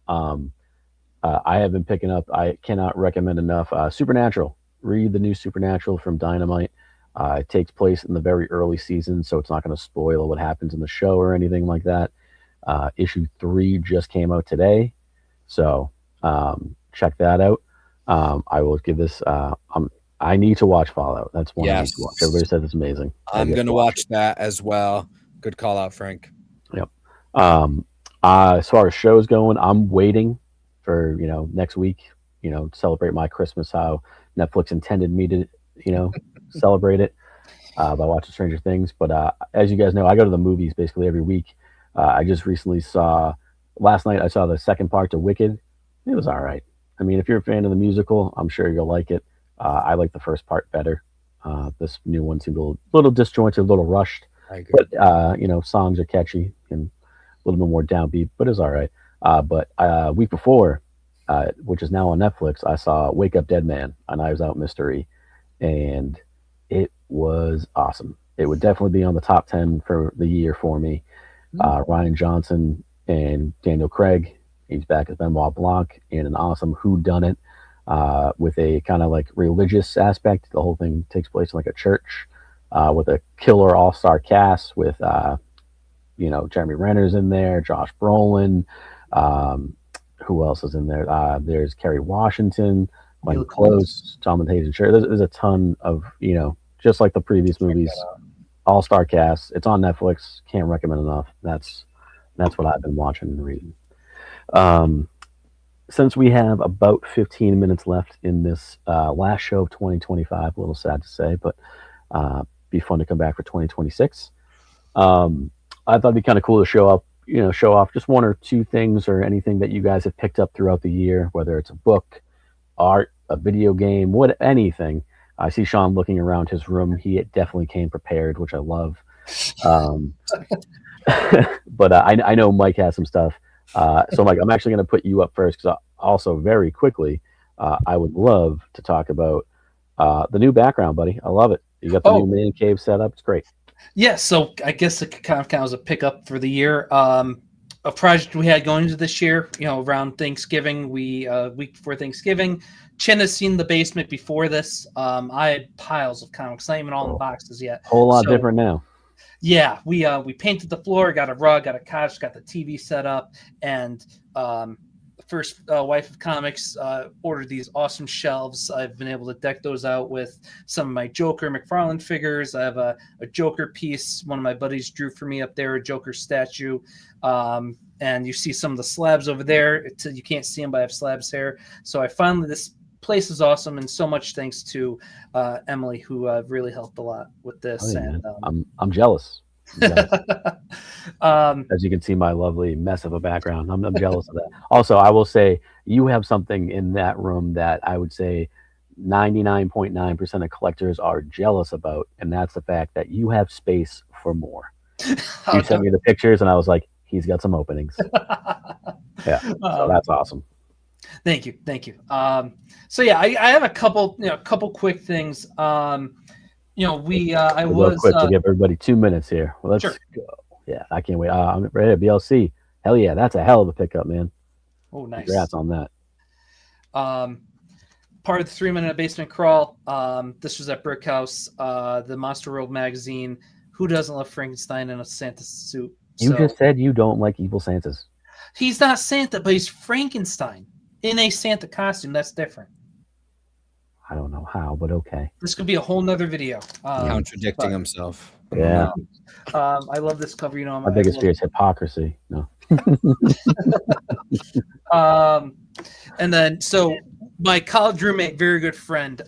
I have been picking up, I cannot recommend enough, Supernatural. Read the new Supernatural from Dynamite. It takes place in the very early season, so it's not going to spoil what happens in the show or anything like that. Issue 3 just came out today, so check that out. I will give this. I need to watch Fallout. That's one I need to watch. Everybody says it's amazing.
I'm going to watch that as well. Good call out, Frank.
Yep. As far as shows going, I'm waiting for next week. Celebrate my Christmas how Netflix intended me to celebrate it by watching Stranger Things. But as you guys know, I go to the movies basically every week. I just recently last night I saw the second part to Wicked. It was all right. I mean, if you're a fan of the musical, I'm sure you'll like it. I like the first part better. This new one seemed a little disjointed, a little rushed.
I agree.
But songs are catchy and a little bit more downbeat, but it's all right. But week before, which is now on Netflix, I saw Wake Up Dead Man, a Knives Out mystery, and it was awesome. It would definitely be on the top 10 for the year for me. Rian Johnson and Daniel Craig. He's back as Benoit Blanc in an awesome whodunit with a kind of like religious aspect. The whole thing takes place in like a church with a killer all-star cast with, Jeremy Renner's in there, Josh Brolin. Who else is in there? There's Kerry Washington, Glenn Close, Jonathan Hayden. Sure, there's a ton of, just like the previous movies, all-star cast. It's on Netflix. Can't recommend enough. That's what I've been watching and reading. Since we have about 15 minutes left in this last show of 2025, a little sad to say, but be fun to come back for 2026. I thought it'd be kind of cool to show off just one or two things or anything that you guys have picked up throughout the year, whether it's a book, art, a video game, anything. I see Sean looking around his room. He definitely came prepared, which I love. But I know Mike has some stuff. So Mike, I'm actually going to put you up first because also very quickly, I would love to talk about the new background, buddy. I love it. You got the new man cave set up. It's great.
Yeah, so I guess it kind of counts as a pickup for the year. A project we had going into this year, around Thanksgiving, week before Thanksgiving. Chen has seen the basement before this. I had piles of comics, not even all in the boxes yet.
Whole lot different now.
Yeah, we painted the floor, got a rug, got a couch, got the TV set up, and first wife of comics ordered these awesome shelves. I've been able to deck those out with some of my Joker McFarlane figures. I have a Joker piece one of my buddies drew for me up there, a Joker statue. And you see some of the slabs over there. You can't see them, but I have slabs here. So this place is awesome, and so much thanks to Emily, who really helped a lot with this.
Oh, yeah,
and
I'm jealous. As you can see, my lovely mess of a background. I'm jealous of that. Also, I will say you have something in that room that I would say 99.9% of collectors are jealous about, and that's the fact that you have space for more. You sent me the pictures, and I was like, he's got some openings. Yeah, so that's awesome.
Thank you. So yeah, I have a couple quick things. I was
quick to give everybody 2 minutes here. Well, let's go. Yeah, I can't wait. I'm ready to BLC. Hell yeah, that's a hell of a pickup, man.
Oh, nice.
Congrats on that.
Part of the 3 Minute Basement Crawl. This was at Brick House, the Monster World magazine, Who doesn't love Frankenstein in a Santa suit?
You just said you don't like evil Santas.
He's not Santa, but he's Frankenstein in a Santa costume. That's different.
I don't know how, but okay.
This could be a whole nother video.
Contradicting himself.
Yeah.
I love this cover. You know,
My biggest fear is hypocrisy. No.
And then, so my college roommate, very good friend,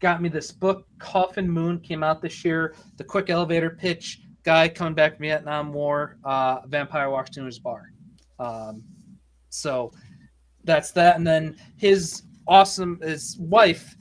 got me this book. Coffin Moon came out this year. The quick elevator pitch. Guy coming back from Vietnam War. Vampire walks into his bar. So that's that. And then his wife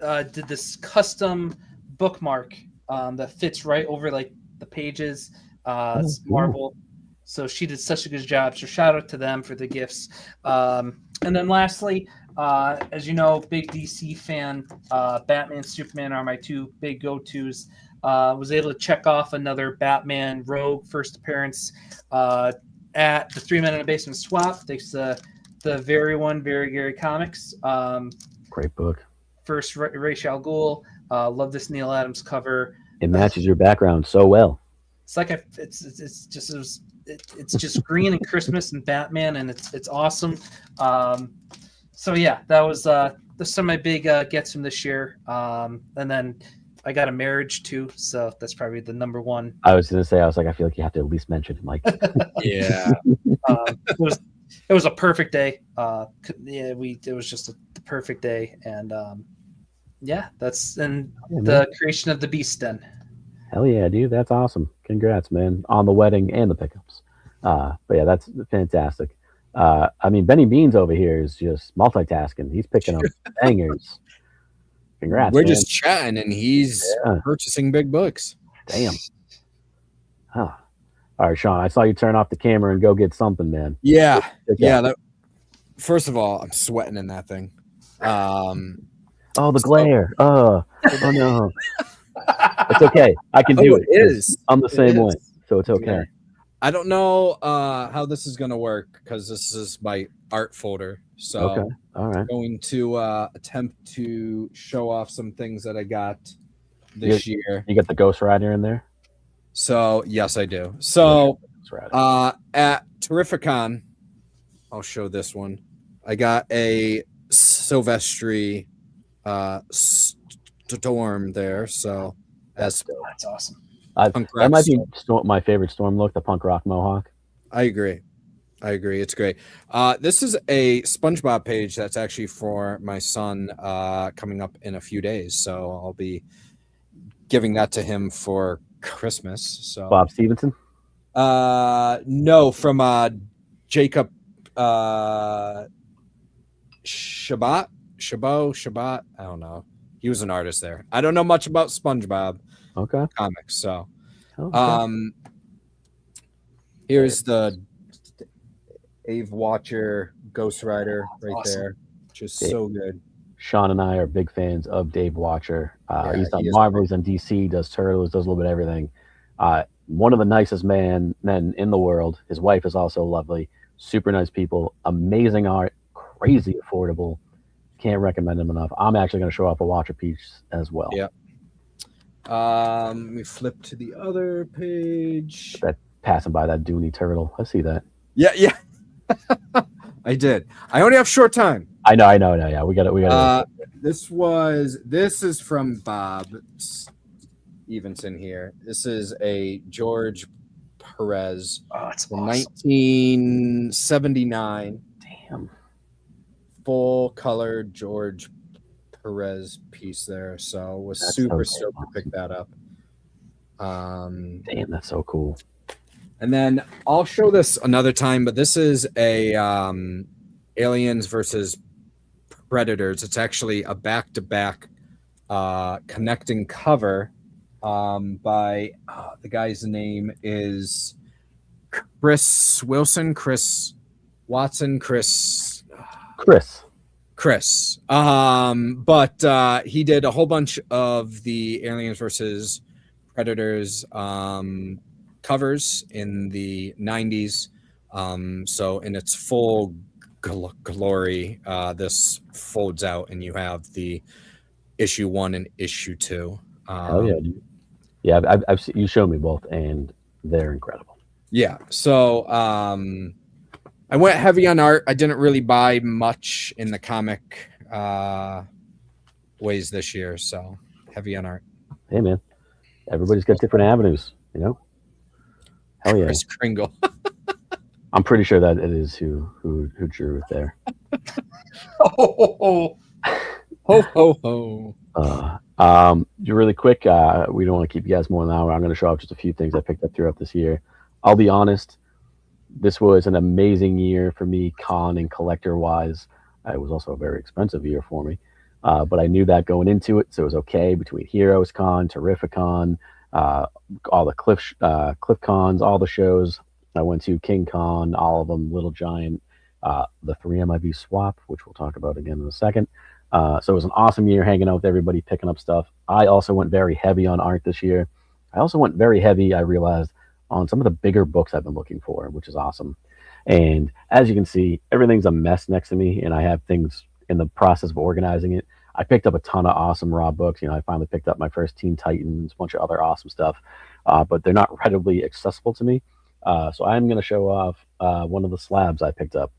did this custom bookmark that fits right over like the pages. It's marble. So she did such a good job. So shout out to them for the gifts. And then lastly, as you know, big DC fan, Batman, Superman are my two big go-tos. Was able to check off another Batman Rogue first appearance at the 3 Men in a Basement swap. Thanks to the Very Gary Comics.
Great book.
First Ra's al Ghul. Love this Neil Adams cover.
It matches your background so well.
It's like it's just green and Christmas and Batman, and it's awesome. So yeah, that was some of my big gets from this year. And then I got a marriage too, so that's probably the number one.
I was gonna say, I feel like you have to at least mention it, Mike.
Yeah.
It was a perfect day. It was just the perfect day, and the creation of the Beast Den.
Hell yeah, dude, that's awesome. Congrats, man, on the wedding and the pickups. But yeah, that's fantastic. I mean, Benny Beans over here is just multitasking. He's picking up bangers. Congrats.
We're just chatting, and he's purchasing big books.
Damn. Huh. All right, Sean, I saw you turn off the camera and go get something, man.
Yeah. First of all, I'm sweating in that thing.
Oh, the glare. Oh no. It's okay. I can do it.
It is.
I'm the same way, so it's okay.
Yeah. I don't know how this is going to work because this is my art folder. So
okay. All right.
I'm going to attempt to show off some things that I got this year.
You got the Ghost Rider in there?
So yes, I do. So at Terrificon, I'll show this one. I got a Silvestri Storm there. So that's
awesome.
That might be my favorite Storm look, the punk rock mohawk.
I agree. It's great. This is a SpongeBob page that's actually for my son coming up in a few days. So I'll be giving that to him for Christmas. So
Bob Stevenson?
No, from Jacob Shabbat. I don't know. He was an artist there. I don't know much about SpongeBob comics. So here's the Dave Watcher Ghost Rider right there. Just so good.
Sean and I are big fans of Dave Watcher. He's done Marvel, he's on DC, does Turtles, does a little bit of everything. One of the nicest men in the world. His wife is also lovely. Super nice people. Amazing art. Crazy affordable. Can't recommend him enough. I'm actually going to show off a Watcher piece as well.
Yeah. Let me flip to the other page.
That passing by that Dooney turtle. I see that.
Yeah. I did. I only have short time.
I know. Yeah, we got it.
This is from Bob Stevenson here. This is a George Perez.
Oh, it's
from
awesome.
1979.
Damn.
Full color George Perez piece there. So was
That's
super
so
stoked to
awesome.
pick that up.
Damn, that's so cool.
And then I'll show this another time, but this is a Aliens versus Predators. It's actually a back-to-back connecting cover by the guy's name is Chris Wilson, Chris Watson, Chris. But he did a whole bunch of the Aliens versus Predators covers in the 90s. So in its full glory, this folds out and you have the issue 1 and issue 2.
Hell yeah, dude. Yeah, you showed me both, and they're incredible.
Yeah. So I went heavy on art. I didn't really buy much in the comic ways this year, so heavy on art.
Hey, man, everybody's got different avenues, you know. Hell yeah.
Chris Kringle.
I'm pretty sure that it is who drew it there.
Oh,
Ho ho ho.
Really quick, we don't want to keep you guys more than an hour. I'm going to show off just a few things I picked up throughout this year. I'll be honest, this was an amazing year for me, con and collector wise. It was also a very expensive year for me, but I knew that going into it, so it was okay. Between Heroes Con, Terrificon, all the Cliff Cons, all the shows I went to, King Con, all of them, Little Giant, the 3MIB swap, which we'll talk about again in a second. So it was an awesome year hanging out with everybody, picking up stuff. I also went very heavy on art this year. I also went very heavy, I realized, on some of the bigger books I've been looking for, which is awesome. And as you can see, everything's a mess next to me, and I have things in the process of organizing it. I picked up a ton of awesome raw books. I finally picked up my first Teen Titans, a bunch of other awesome stuff, but they're not readily accessible to me. So I'm going to show off one of the slabs I picked up.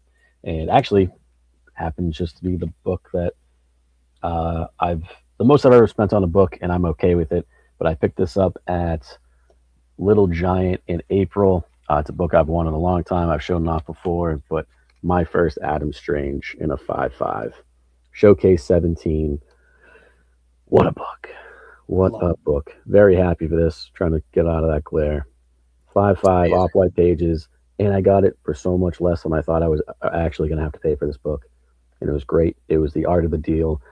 And actually happens just to be the book that the most I've ever spent on a book, and I'm okay with it. But I picked this up at Little Giant in April. It's a book I've wanted a long time. I've shown it off before, but my first Adam Strange in a 5.5. Showcase 17. What a book. What a book. Very happy for this. Trying to get out of that glare. 5.5 off-white pages, and I got it for so much less than I thought I was actually going to have to pay for this book. And it was great. It was the art of the deal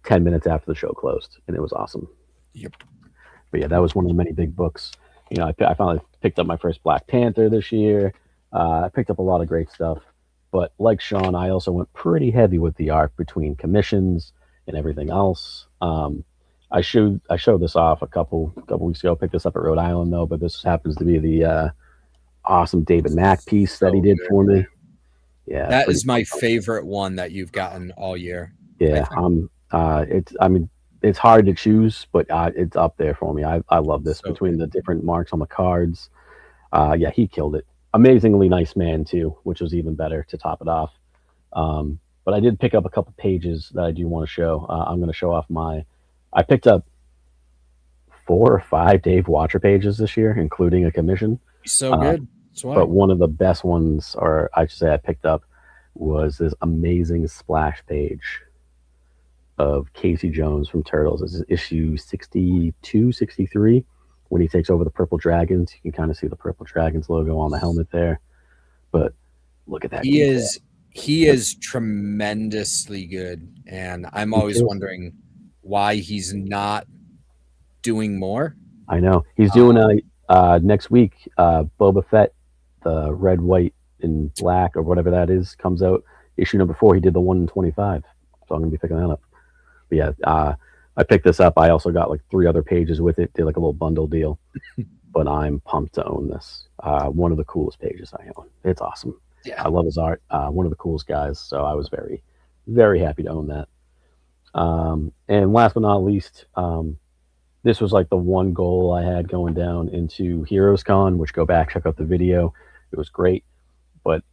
10 minutes after the show closed, and it was awesome.
Yep.
But yeah, that was one of the many big books. I finally picked up my first Black Panther this year. I picked up a lot of great stuff. But like Sean, I also went pretty heavy with the art between commissions and everything else. I showed this off a couple weeks ago. Picked this up at Rhode Island though, but this happens to be the awesome David Mack piece that he did for me. Yeah,
that is my favorite one that you've gotten all year.
Yeah, it's hard to choose, but it's up there for me. I love this between the different marks on the cards. Yeah, he killed it. Amazingly nice man too, which was even better to top it off. But I did pick up a couple pages that I do want to show. I'm going to show off I picked up 4 or 5 Dave Watcher pages this year, including a commission.
So good.
But one of the best ones, or I should say I picked up, was this amazing splash page of Casey Jones from Turtles. This is issue 62, 63. When he takes over the Purple Dragons, you can kind of see the Purple Dragons logo on the helmet there. But look at that.
He is tremendously good. And I'm always wondering why he's not doing more.
I know. He's doing next week, Boba Fett, the red, white, and black, or whatever that is, comes out. Issue number 4, he did the 1 in 25. So I'm going to be picking that up. But yeah, I picked this up. I also got like 3 other pages with it. Did like a little bundle deal. But I'm pumped to own this. One of the coolest pages I own. It's awesome. Yeah. I love his art. One of the coolest guys. So I was very, very happy to own that. And last but not least, this was like the one goal I had going down into Heroes Con, which go back, check out the video. It was great. But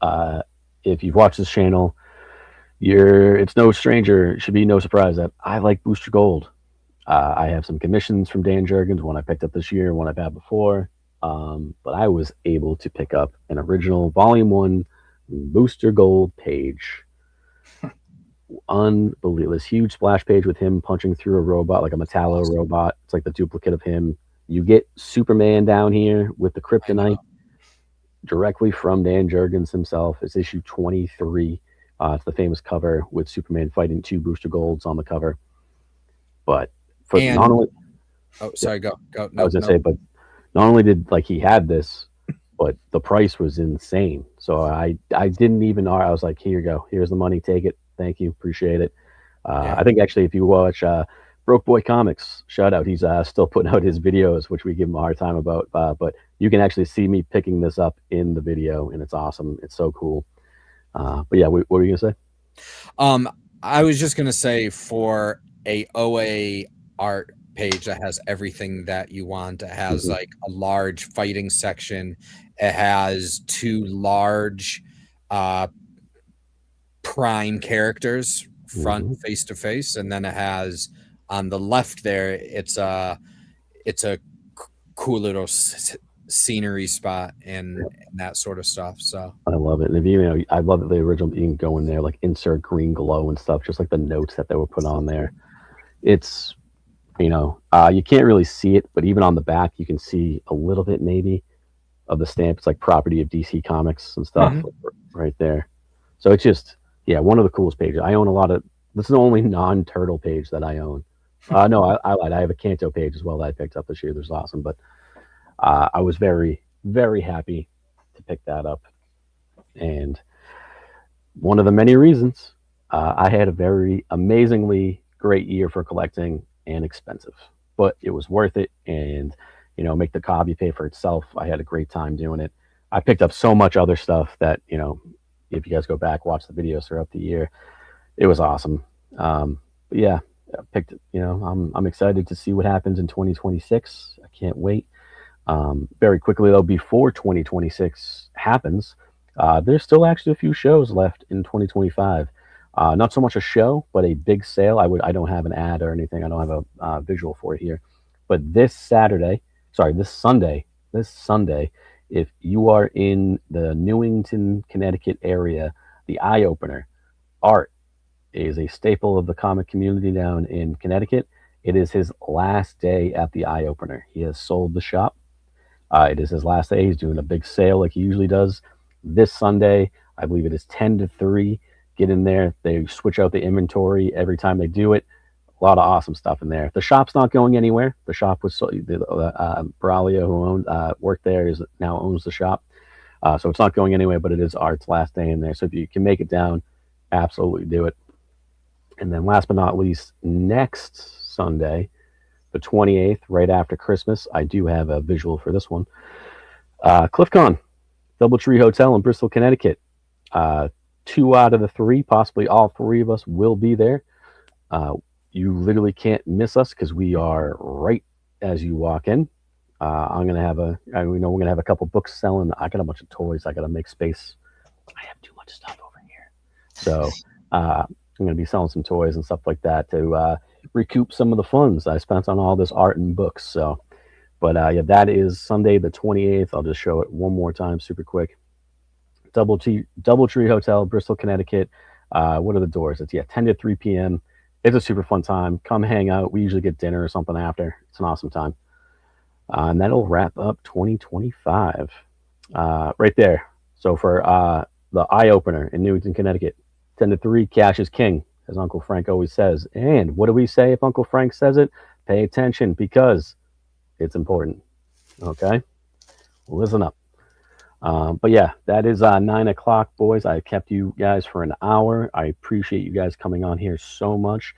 if you've watched this channel, it's no stranger, it should be no surprise that I like Booster Gold. I have some commissions from Dan Jurgens, one I picked up this year, one I've had before. But I was able to pick up an original Volume 1 Booster Gold page. Unbelievable. This huge splash page with him punching through a robot, like a Metallo robot. It's like the duplicate of him. You get Superman down here with the kryptonite directly from Dan Jurgens himself. It's issue 23. It's the famous cover with Superman fighting 2 Booster Golds on the cover. But for not only,
go. No,
I was gonna say, but not only did he had this, but the price was insane. So I didn't even. I was like, here you go. Here's the money. Take it. Thank you. Appreciate it. I think actually, if you watch Broke Boy Comics, shout out. He's still putting out his videos, which we give him a hard time about. But you can actually see me picking this up in the video, and it's awesome. It's so cool. But yeah, what were you gonna say?
I was just gonna say, for a OA art page that has everything that you want. It has
Mhm.
like a large fighting section. It has 2 large prime characters front
Mhm.
face to face, and then it has on the left there, it's a cool little scenery spot and that sort of stuff. So
I love it, and if I love that the original being going there, like insert green glow and stuff, just like the notes that they were put on there. It's you can't really see it, but even on the back, you can see a little bit maybe of the stamp. It's like property of DC Comics and stuff right there. So it's just, yeah, one of the coolest pages. I own a lot of. This is the only non-turtle page that I own. No, I lied. I have a Kanto page as well that I picked up this year. There's awesome, but I was very, very happy to pick that up, and one of the many reasons I had a very amazingly great year for collecting and expensive, but it was worth it. And make the hobby pay for itself. I had a great time doing it. I picked up so much other stuff that if you guys go back watch the videos throughout the year, it was awesome. But yeah, I picked. I'm excited to see what happens in 2026. I can't wait. Very quickly though, before 2026 happens, there's still actually a few shows left in 2025. Not so much a show, but a big sale. I don't have an ad or anything. I don't have a visual for it here. But this Sunday, if you are in the Newington, Connecticut area, the Eye Opener, Art is a staple of the comic community down in Connecticut. It is his last day at the Eye Opener. He has sold the shop. It is his last day. He's doing a big sale like he usually does this Sunday. I believe it is 10 to 3. Get in there. They switch out the inventory every time they do it. A lot of awesome stuff in there. The shop's not going anywhere. The shop was Braulio, who worked there, now owns the shop. So it's not going anywhere, but it is Art's last day in there. So if you can make it down, absolutely do it. And then last but not least, next Sunday, the 28th, right after Christmas, I do have a visual for this one. CliffCon, Doubletree Hotel in Bristol, Connecticut. 2 out of the 3, possibly all 3 of us will be there. You literally can't miss us because we are right as you walk in. I'm gonna have we're gonna have a couple books selling. I got a bunch of toys. I gotta make space. I have too much stuff over here, so I'm gonna be selling some toys and stuff like that to recoup some of the funds I spent on all this art and books. So, but yeah, that is Sunday the 28th. I'll just show it one more time, super quick. Doubletree Hotel, Bristol, Connecticut. What are the doors? It's 10 to 3 p.m. It's a super fun time. Come hang out. We usually get dinner or something after. It's an awesome time. And that'll wrap up 2025 right there. So for the Eye Opener in Newington, Connecticut, 10 to 3, cash is king, as Uncle Frank always says. And what do we say if Uncle Frank says it? Pay attention because it's important. Okay? Listen up. But yeah, that is 9 o'clock, boys. I kept you guys for an hour. I appreciate you guys coming on here so much.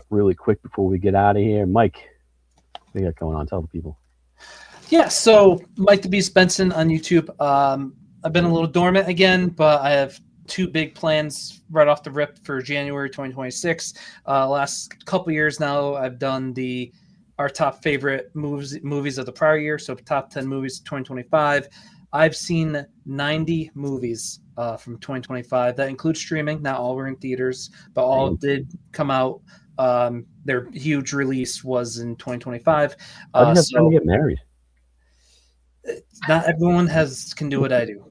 Really quick before we get out of here, Mike, what do you got going on? Tell the people.
Yeah, so Mike the Beast Benson on YouTube. I've been a little dormant again, but I have 2 big plans right off the rip for January 2026. Last couple years now, I've done our top favorite movies of the prior year, so top 10 movies 2025. I've seen 90 movies from 2025. That includes streaming. Not all were in theaters, but all did come out. Their huge release was in 2025.
How do you have time to get married?
Not everyone can do what I do.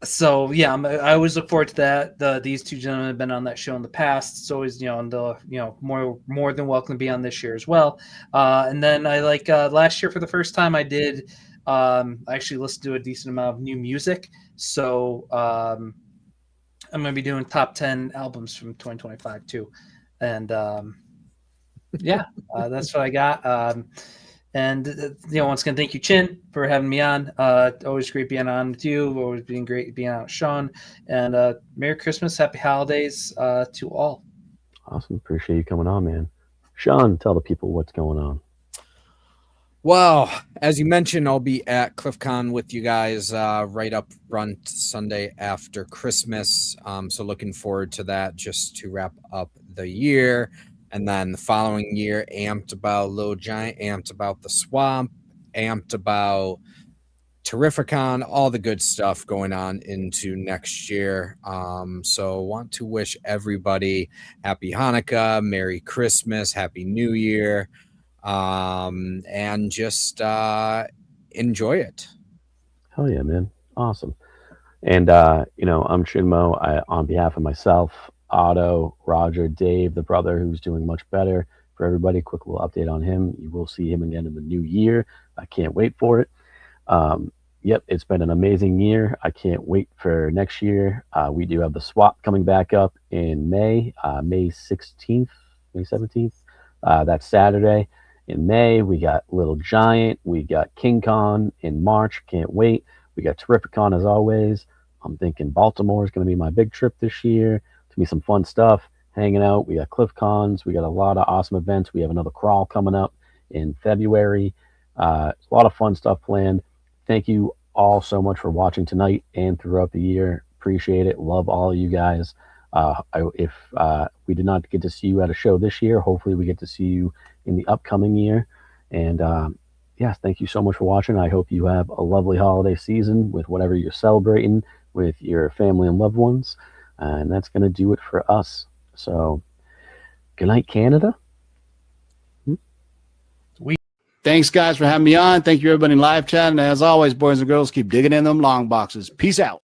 So yeah, I always look forward to that. These 2 gentlemen have been on that show in the past. It's always more than welcome to be on this year as well. And then I last year for the first time I did I actually listened to a decent amount of new music. So I'm gonna be doing top 10 albums from 2025 too. And yeah, that's what I got. And once again, thank you, Chin, for having me on. Always great being on with you. Always being great being on with Sean. And Merry Christmas, Happy Holidays to all.
Awesome. Appreciate you coming on, man. Sean, tell the people what's going on.
Well, as you mentioned, I'll be at CliffCon with you guys right up front Sunday after Christmas. So looking forward to that just to wrap up the year. And then the following year, amped about Little Giant, amped about the Swamp, amped about Terrificon, all the good stuff going on into next year. So want to wish everybody happy Hanukkah, Merry Christmas, Happy New Year, and just enjoy it.
Hell yeah, man. Awesome. And, I'm Shinmo. On behalf of myself, Otto, Roger, Dave, the brother who's doing much better. For everybody, quick little update on him. You will see him again in the new year. I can't wait for it. Yep, it's been an amazing year. I can't wait for next year. We do have the swap coming back up in May, May 16th, May 17th. That's Saturday. In May, we got Little Giant. We got King Con in March. Can't wait. We got Terrificon as always. I'm thinking Baltimore is going to be my big trip this year. It's going to be some fun stuff, hanging out. We got Cliff Cons. We got a lot of awesome events. We have another crawl coming up in February. A lot of fun stuff planned. Thank you all so much for watching tonight and throughout the year. Appreciate it. Love all of you guys. If we did not get to see you at a show this year, hopefully we get to see you in the upcoming year. And yes, thank you so much for watching. I hope you have a lovely holiday season with whatever you're celebrating with your family and loved ones. And that's going to do it for us. So good night, Canada.
Thanks, guys, for having me on. Thank you, everybody in live chat. And as always, boys and girls, keep digging in them long boxes. Peace out.